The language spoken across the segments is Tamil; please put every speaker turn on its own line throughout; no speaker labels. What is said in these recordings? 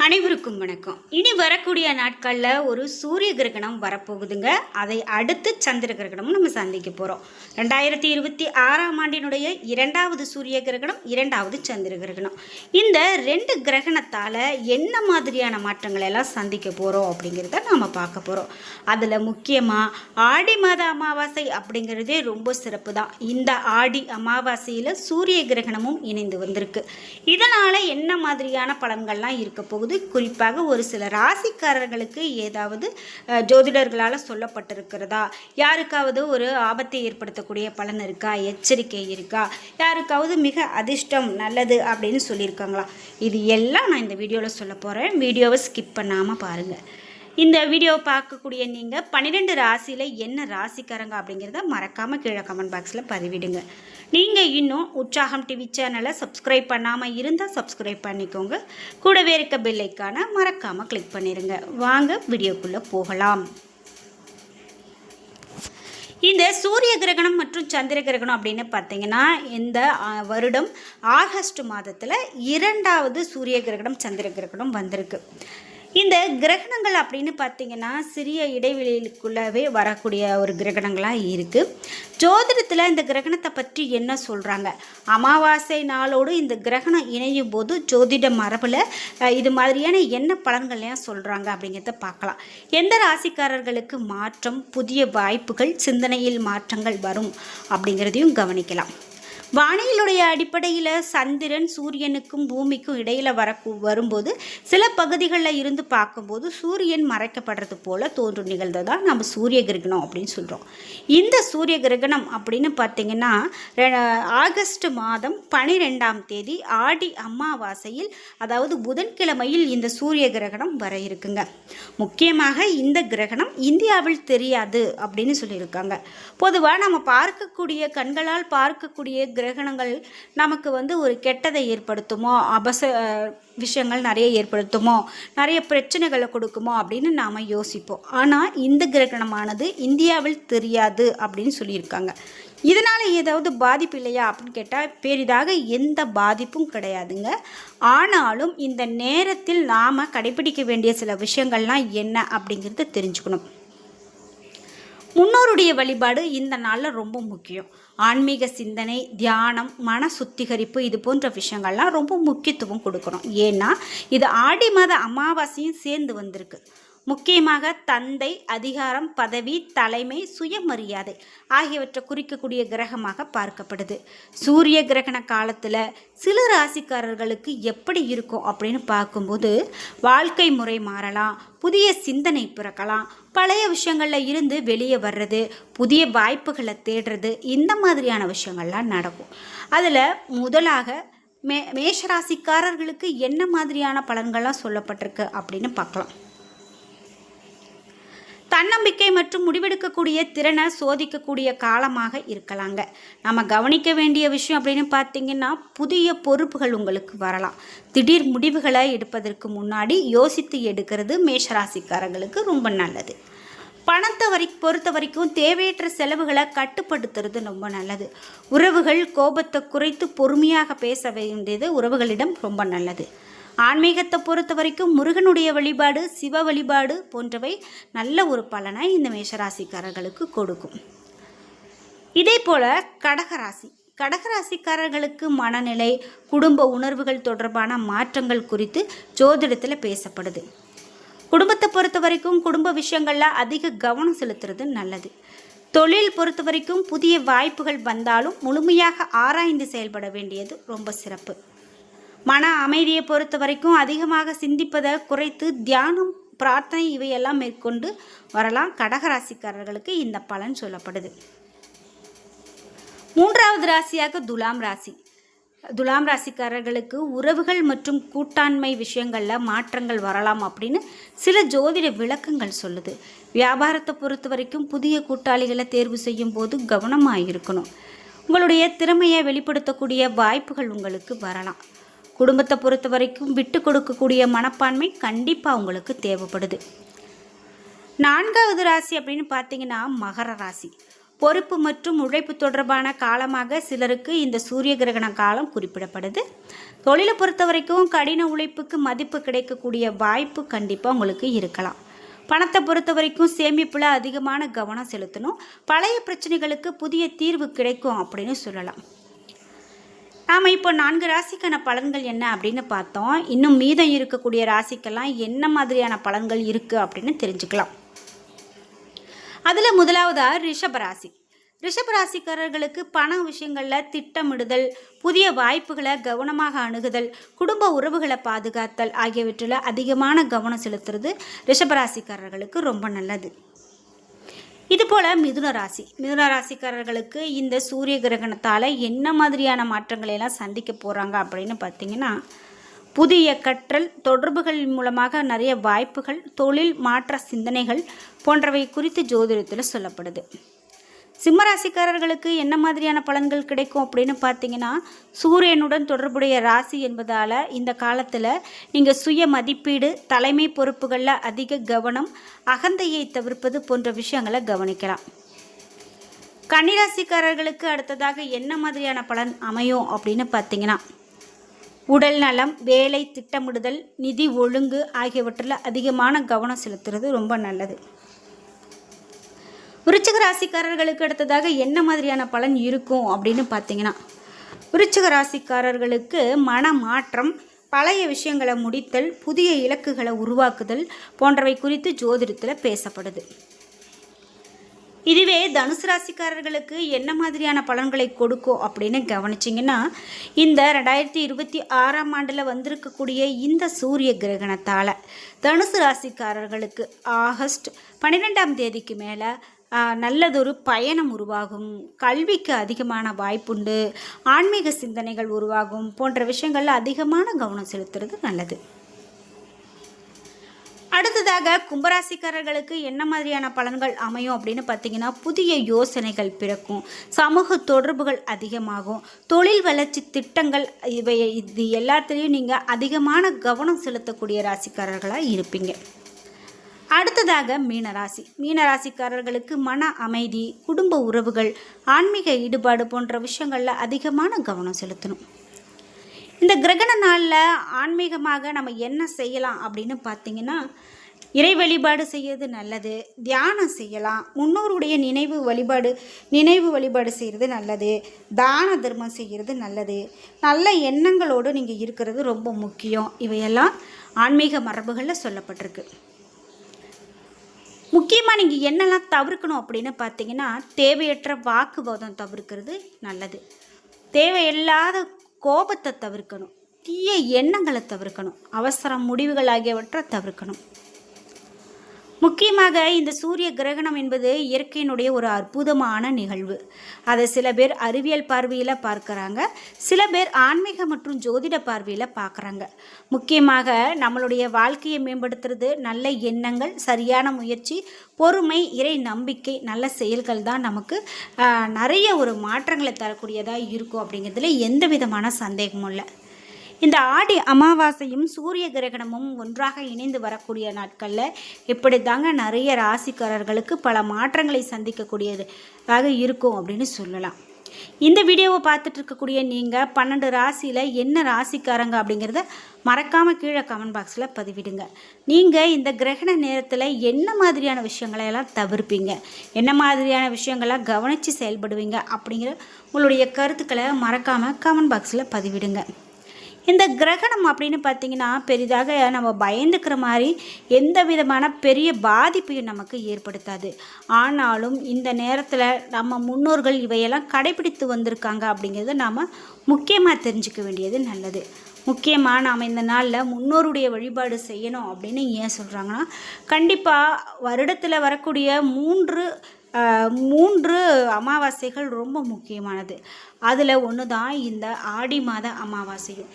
அனைவருக்கும் வணக்கம். இனி வரக்கூடிய நாட்களில் ஒரு சூரிய கிரகணம் வரப்போகுதுங்க. அதை அடுத்து சந்திர கிரகணமும் நம்ம சந்திக்க போகிறோம். 2026ஆம் ஆண்டினுடைய 2வது சூரிய கிரகணம், 2வது சந்திர கிரகணம். இந்த 2 கிரகணத்தால் என்ன மாதிரியான மாற்றங்களை எல்லாம் சந்திக்க போகிறோம் அப்படிங்கிறத நாம் பார்க்க போகிறோம். அதில் முக்கியமாக ஆடி மாத அமாவாசை அப்படிங்கிறதே ரொம்ப சிறப்பு தான். இந்த ஆடி அமாவாசையில் சூரிய கிரகணமும் இணைந்து வந்திருக்கு. இதனால் என்ன மாதிரியான பலன்கள்லாம் இருக்க போகுது, குறிப்பாக ஒரு சில ராசிக்காரர்களுக்கு ஏதாவது ஜோதிடர்களால் சொல்லப்பட்டிருக்கிறதா, யாருக்காவது ஒரு ஆபத்தை ஏற்படுத்தக்கூடிய பலன் இருக்கா, எச்சரிக்கை இருக்கா, யாருக்காவது மிக அதிர்ஷ்டம் நல்லது அப்படின்னு சொல்லியிருக்காங்களா, இது எல்லாம் நான் இந்த வீடியோவில் சொல்ல போகிறேன். வீடியோவை ஸ்கிப் பண்ணாமல் பாருங்கள். இந்த வீடியோவை பார்க்கக்கூடிய நீங்கள் 12 ராசியில் என்ன ராசிக்காரங்க அப்படிங்கிறத மறக்காமல் கீழே கமெண்ட் பாக்ஸில் பதிவிடுங்க. நீங்கள் இன்னும் உற்சாகம் டிவி சேனலை சப்ஸ்கிரைப் பண்ணாமல் இருந்தால் சப்ஸ்கிரைப் பண்ணிக்கோங்க. கூடவே இருக்க பெல் ஐக்கானை மறக்காமல் கிளிக் பண்ணிடுங்க. வாங்க வீடியோக்குள்ளே போகலாம். இந்த சூரிய கிரகணம் மற்றும் சந்திர கிரகணம் அப்படின்னு பார்த்தீங்கன்னா, இந்த வருடம் ஆகஸ்ட் மாதத்தில் 2வது சூரிய கிரகணம் சந்திர கிரகணம் வந்திருக்கு. இந்த கிரகணங்கள் அப்படின்னு பார்த்தீங்கன்னா சிறிய இடைவெளிக்குள்ளவே வரக்கூடிய ஒரு கிரகணங்களாக இருக்குது. ஜோதிடத்தில் இந்த கிரகணத்தை பற்றி என்ன சொல்கிறாங்க, அமாவாசை நாளோடு இந்த கிரகணம் இணையும் போது ஜோதிட மரபில் இது மாதிரியான என்ன பலன்கள்லாம் சொல்கிறாங்க அப்படிங்கிறத பார்க்கலாம். எந்த ராசிக்காரர்களுக்கு மாற்றம், புதிய வாய்ப்புகள், சிந்தனையில் மாற்றங்கள் வரும் அப்படிங்கிறதையும் கவனிக்கலாம். வானியலுடைய அடிப்படையில் சந்திரன் சூரியனுக்கும் பூமிக்கும் இடையில் வரும்போது சில பகுதிகளில் இருந்து பார்க்கும்போது சூரியன் மறைக்கப்படுறது போல் தோன்றும் நிகழ்வு தான் நம்ம சூரிய கிரகணம் அப்படின்னு சொல்கிறோம். இந்த சூரிய கிரகணம் அப்படின்னு பார்த்திங்கன்னா ஆகஸ்ட் மாதம் 12ஆம் தேதி ஆடி அமாவாசையில், அதாவது புதன்கிழமையில் இந்த சூரிய கிரகணம் வர இருக்குங்க. முக்கியமாக இந்த கிரகணம் இந்தியாவில் தெரியாது அப்படின்னு சொல்லியிருக்காங்க. பொதுவாக நம்ம பார்க்கக்கூடிய கண்களால் பார்க்கக்கூடிய கிரகணங்கள் நமக்கு ஒரு கெட்டதை ஏற்படுத்துமோ, விஷயங்கள் நிறைய ஏற்படுத்துமோ, நிறைய பிரச்சனைகளை கொடுக்குமோ அப்படின்னு நாம் யோசிப்போம். ஆனால் இந்த கிரகணமானது இந்தியாவில் தெரியாது அப்படின்னு சொல்லியிருக்காங்க. இதனால் ஏதாவது பாதிப்பு இல்லையா அப்படின்னு கேட்டால் பெரிதாக எந்த பாதிப்பும் கிடையாதுங்க. ஆனாலும் இந்த நேரத்தில் நாம் கடைபிடிக்க வேண்டிய சில விஷயங்கள்லாம் என்ன அப்படிங்கிறத தெரிஞ்சுக்கணும். முன்னோருடைய வழிபாடு இந்த நாளில் ரொம்ப முக்கியம். ஆன்மீக சிந்தனை, தியானம், மன சுத்திகரிப்பு, இது போன்ற விஷயங்கள்லாம் ரொம்ப முக்கியத்துவம் கொடுக்கணும். ஏன்னா இது ஆடி மாத அமாவாசையும் சேர்ந்து வந்திருக்கு. முக்கியமாக தந்தை, அதிகாரம், பதவி, தலைமை, சுயமரியாதை ஆகியவற்றை குறிக்கக்கூடிய கிரகமாக பார்க்கப்படுது. சூரிய கிரகண காலத்தில் சில ராசிக்காரர்களுக்கு எப்படி இருக்கும் அப்படின்னு பார்க்கும்போது வாழ்க்கை முறை மாறலாம், புதிய சிந்தனை பிறக்கலாம், பழைய விஷயங்களில் இருந்து வெளியே வர்றது, புதிய வாய்ப்புகளை தேடுறது, இந்த மாதிரியான விஷயங்கள்லாம் நடக்கும். அதில் முதலாக மேஷராசிக்காரர்களுக்கு என்ன மாதிரியான பலன்கள்லாம் சொல்லப்பட்டிருக்கு அப்படின்னு பார்க்கலாம். தன்னம்பிக்கை மற்றும் முடிவெடுக்கக்கூடிய திறனை சோதிக்கக்கூடிய காலமாக இருக்கலாங்க. நம்ம கவனிக்க வேண்டிய விஷயம் அப்படின்னு பார்த்தீங்கன்னா, புதிய பொறுப்புகள் உங்களுக்கு வரலாம். திடீர் முடிவுகளை எடுப்பதற்கு முன்னாடி யோசித்து எடுக்கிறது மேஷராசிக்காரங்களுக்கு ரொம்ப நல்லது. பணத்தை பொறுத்த வரைக்கும் தேவையற்ற செலவுகளை கட்டுப்படுத்துறது ரொம்ப நல்லது. உறவுகள் கோபத்தை குறைத்து பொறுமையாக பேச வேண்டியது உறவுகளிடம் ரொம்ப நல்லது. ஆன்மீகத்தை பொறுத்த வரைக்கும் முருகனுடைய வழிபாடு, சிவ வழிபாடு போன்றவை நல்ல ஒரு பலனை இந்த மேஷராசிக்காரர்களுக்கு கொடுக்கும். இதே போல் கடகராசிக்காரர்களுக்கு மனநிலை, குடும்ப உணர்வுகள் தொடர்பான மாற்றங்கள் குறித்து ஜோதிடத்தில் பேசப்படுது. குடும்பத்தை பொறுத்த வரைக்கும் குடும்ப விஷயங்களில் அதிக கவனம் செலுத்துறது நல்லது. தொழில் பொறுத்த வரைக்கும் புதிய வாய்ப்புகள் வந்தாலும் முழுமையாக ஆராய்ந்து செயல்பட வேண்டியது ரொம்ப சிறப்பு. மன அமைதியை பொறுத்த வரைக்கும் அதிகமாக சிந்திப்பதை குறைத்து தியானம், பிரார்த்தனை இவையெல்லாம் மேற்கொண்டு வரலாம். கடகராசிக்காரர்களுக்கு இந்த பலன் சொல்லப்படுது. 3வது ராசியாக துலாம் ராசிக்காரர்களுக்கு உறவுகள் மற்றும் கூட்டாண்மை விஷயங்களில் மாற்றங்கள் வரலாம் அப்படின்னு சில ஜோதிட விளக்கங்கள் சொல்லுது. வியாபாரத்தை பொறுத்த வரைக்கும் புதிய கூட்டாளிகளை தேர்வு செய்யும் போது கவனமாக இருக்கணும். உங்களுடைய திறமையை வெளிப்படுத்தக்கூடிய வாய்ப்புகள் உங்களுக்கு வரலாம். குடும்பத்தை பொறுத்த வரைக்கும் விட்டு கொடுக்கக்கூடிய மனப்பான்மை கண்டிப்பாக உங்களுக்கு தேவைப்படுது. 4வது ராசி அப்படின்னு பார்த்தீங்கன்னா மகர ராசி. பொறுப்பு மற்றும் உழைப்பு தொடர்பான காலமாக சிலருக்கு இந்த சூரிய கிரகண காலம் குறிப்பிடப்படுது. தொழிலை பொறுத்த வரைக்கும் கடின உழைப்புக்கு மதிப்பு கிடைக்கக்கூடிய வாய்ப்பு கண்டிப்பாக உங்களுக்கு இருக்கலாம். பணத்தை பொறுத்த வரைக்கும் சேமிப்பில் அதிகமான கவனம் செலுத்தணும். பழைய பிரச்சனைகளுக்கு புதிய தீர்வு கிடைக்கும் அப்படின்னு சொல்லலாம். நாம் இப்போ 4 ராசிக்கான பலன்கள் என்ன அப்படின்னு பார்த்தோம். இன்னும் மீதம் இருக்கக்கூடிய ராசிக்கெல்லாம் என்ன மாதிரியான பலன்கள் இருக்குது அப்படின்னு தெரிஞ்சுக்கலாம். அதில் முதலாவதாக ரிஷபராசி. ரிஷபராசிக்காரர்களுக்கு பண விஷயங்களில் திட்டமிடுதல், புதிய வாய்ப்புகளை கவனமாக அணுகுதல், குடும்ப உறவுகளை பாதுகாத்தல் ஆகியவற்றில் அதிகமான கவனம் செலுத்துறது ரிஷபராசிக்காரர்களுக்கு ரொம்ப நல்லது. இதுபோல் மிதுன ராசிக்காரர்களுக்கு இந்த சூரிய கிரகணத்தால் என்ன மாதிரியான மாற்றங்களை எல்லாம் சந்திக்க போகிறாங்க அப்படின்னு பார்த்தீங்கன்னா, புதிய கற்றல், தொடர்புகள் மூலமாக நிறைய வாய்ப்புகள், தொழில் மாற்ற சிந்தனைகள் போன்றவை குறித்து ஜோதிடத்தில் சொல்லப்படுது. சிம்மராசிக்காரர்களுக்கு என்ன மாதிரியான பலன்கள் கிடைக்கும் அப்படின்னு பார்த்தீங்கன்னா, சூரியனுடன் தொடர்புடைய ராசி என்பதால் இந்த காலத்தில் நீங்கள் சுய மதிப்பீடு, தலைமை பொறுப்புகளில் அதிக கவனம், அகந்தையை தவிர்ப்பது போன்ற விஷயங்களை கவனிக்கலாம். கன்னிராசிக்காரர்களுக்கு அடுத்ததாக என்ன மாதிரியான பலன் அமையும் அப்படின்னு பார்த்தீங்கன்னா, உடல் நலம், வேலை திட்டமிடுதல், நிதி ஒழுங்கு ஆகியவற்றில் அதிகமான கவனம் செலுத்துறது ரொம்ப நல்லது. விருச்சிக ராசிக்காரர்களுக்கு அடுத்ததாக என்ன மாதிரியான பலன் இருக்கும் அப்படின்னு பார்த்தீங்கன்னா, விருச்சிக ராசிக்காரர்களுக்கு மன மாற்றம், பழைய விஷயங்களை முடித்தல், புதிய இலக்குகளை உருவாக்குதல் போன்றவை குறித்து ஜோதிடத்தில் பேசப்படுது. இதுவே தனுசு ராசிக்காரர்களுக்கு என்ன மாதிரியான பலன்களை கொடுக்கும் அப்படின்னு கவனிச்சிங்கன்னா, இந்த 2026ஆம் ஆண்டில் வந்திருக்கக்கூடிய இந்த சூரிய கிரகணத்தால் தனுசு ராசிக்காரர்களுக்கு ஆகஸ்ட் 12ஆம் தேதிக்கு மேலே நல்லதொரு பயணம் உருவாகும், கல்விக்கு அதிகமான வாய்ப்புண்டு, ஆன்மீக சிந்தனைகள் உருவாகும் போன்ற விஷயங்களில் அதிகமான கவனம் செலுத்துறது நல்லது. அடுத்ததாக கும்பராசிக்காரர்களுக்கு என்ன மாதிரியான பலன்கள் அமையும் அப்படின்னு பார்த்தீங்கன்னா, புதிய யோசனைகள் பிறக்கும், சமூக தொடர்புகள் அதிகமாகும், தொழில் வளர்ச்சி திட்டங்கள் இது எல்லாத்துலேயும் நீங்கள் அதிகமான கவனம் செலுத்தக்கூடிய ராசிக்காரர்களாக இருப்பீங்க. அடுத்ததாக மீனராசிக்காரர்களுக்கு மன அமைதி, குடும்ப உறவுகள், ஆன்மீக ஈடுபாடு போன்ற விஷயங்களில் அதிகமான கவனம் செலுத்தணும். இந்த கிரகண நாளில் ஆன்மீகமாக நம்ம என்ன செய்யலாம் அப்படின்னு பார்த்தீங்கன்னா, இறை வழிபாடு செய்கிறது நல்லது, தியானம் செய்யலாம், முன்னோருடைய நினைவு வழிபாடு செய்கிறது நல்லது, தான தர்மம் செய்கிறது நல்லது, நல்ல எண்ணங்களோடு நீங்கள் இருக்கிறது ரொம்ப முக்கியம். இவையெல்லாம் ஆன்மீக மரபுகளில் சொல்லப்பட்டிருக்கு. முக்கியமாக நீங்கள் என்னெல்லாம் தவிர்க்கணும் அப்படின்னு பார்த்தீங்கன்னா, தேவையற்ற வாக்குவாதம் தவிர்க்கிறது நல்லது, தேவையில்லாத கோபத்தை தவிர்க்கணும், தீய எண்ணங்களை தவிர்க்கணும், அவசர முடிவுகள் ஆகியவற்றை தவிர்க்கணும். முக்கியமாக இந்த சூரிய கிரகணம் என்பது இயற்கையினுடைய ஒரு அற்புதமான நிகழ்வு. அதை சில பேர் அறிவியல் பார்வையில் பார்க்குறாங்க, சில பேர் ஆன்மீக மற்றும் ஜோதிட பார்வையில் பார்க்குறாங்க. முக்கியமாக நம்மளுடைய வாழ்க்கையை மேம்படுத்துறது நல்ல எண்ணங்கள், சரியான முயற்சி, பொறுமை, இறை நம்பிக்கை, நல்ல செயல்கள் தான் நமக்கு நிறைய ஒரு மாற்றங்களை தரக்கூடியதாக இருக்கும் அப்படிங்கிறதுல எந்த விதமான சந்தேகமும் இல்லை. இந்த ஆடி அமாவாசையும் சூரிய கிரகணமும் ஒன்றாக இணைந்து வரக்கூடிய நாட்களில் இப்படி தாங்க நிறைய ராசிக்காரர்களுக்கு பல மாற்றங்களை சந்திக்கக்கூடியதாக இருக்கும் அப்படின்னு சொல்லலாம். இந்த வீடியோவை பார்த்துட்டு இருக்கக்கூடிய நீங்கள் 12 ராசியில் என்ன ராசிக்காரங்க அப்படிங்கிறத மறக்காமல் கீழே கமெண்ட் பாக்ஸில் பதிவிடுங்க. நீங்கள் இந்த கிரகண நேரத்தில் என்ன மாதிரியான விஷயங்களையெல்லாம் தவிர்ப்பீங்க, என்ன மாதிரியான விஷயங்கள்லாம் கவனித்து செயல்படுவீங்க அப்படிங்கிற உங்களுடைய கருத்துக்களை மறக்காமல் கமெண்ட் பாக்ஸில் பதிவிடுங்க. இந்த கிரகணம் அப்படின்னு பார்த்திங்கன்னா பெரிதாக நம்ம பயந்துக்கிற மாதிரி எந்த விதமான பெரிய பாதிப்பையும் நமக்கு ஏற்படுத்தாது. ஆனாலும் இந்த நேரத்தில் நம்ம முன்னோர்கள் இவையெல்லாம் கடைபிடித்து வந்திருக்காங்க அப்படிங்கிறத நாம் முக்கியமாக தெரிஞ்சுக்க வேண்டியது நல்லது. முக்கியமாக நாம் இந்த நாளில் முன்னோருடைய வழிபாடு செய்யணும் அப்படின்னு ஏன் சொல்கிறாங்கன்னா, கண்டிப்பாக வருடத்தில் வரக்கூடிய மூன்று அமாவாசைகள் ரொம்ப முக்கியமானது. அதில் ஒன்று தான் இந்த ஆடி மாத அமாவாசையும்.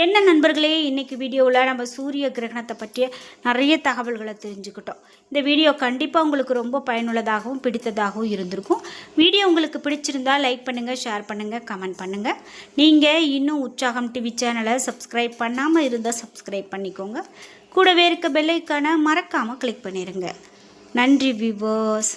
என்ன நண்பர்களே, இன்றைக்கி வீடியோவில் நம்ம சூரிய கிரகணத்தை பற்றிய நிறைய தகவல்களை தெரிஞ்சுக்கிட்டோம். இந்த வீடியோ கண்டிப்பாக உங்களுக்கு ரொம்ப பயனுள்ளதாகவும் பிடித்ததாகவும் இருந்திருக்கும். வீடியோ உங்களுக்கு பிடிச்சிருந்தால் லைக் பண்ணுங்கள், ஷேர் பண்ணுங்கள், கமெண்ட் பண்ணுங்கள். நீங்கள் இன்னும் உற்சாகம் டிவி சேனலை சப்ஸ்கிரைப் பண்ணாமல் இருந்தால் சப்ஸ்கிரைப் பண்ணிக்கோங்க. கூடவே இருக்க பெல் ஐக்கானை மறக்காமல் கிளிக் பண்ணிடுங்க. நன்றி வியூவர்ஸ்.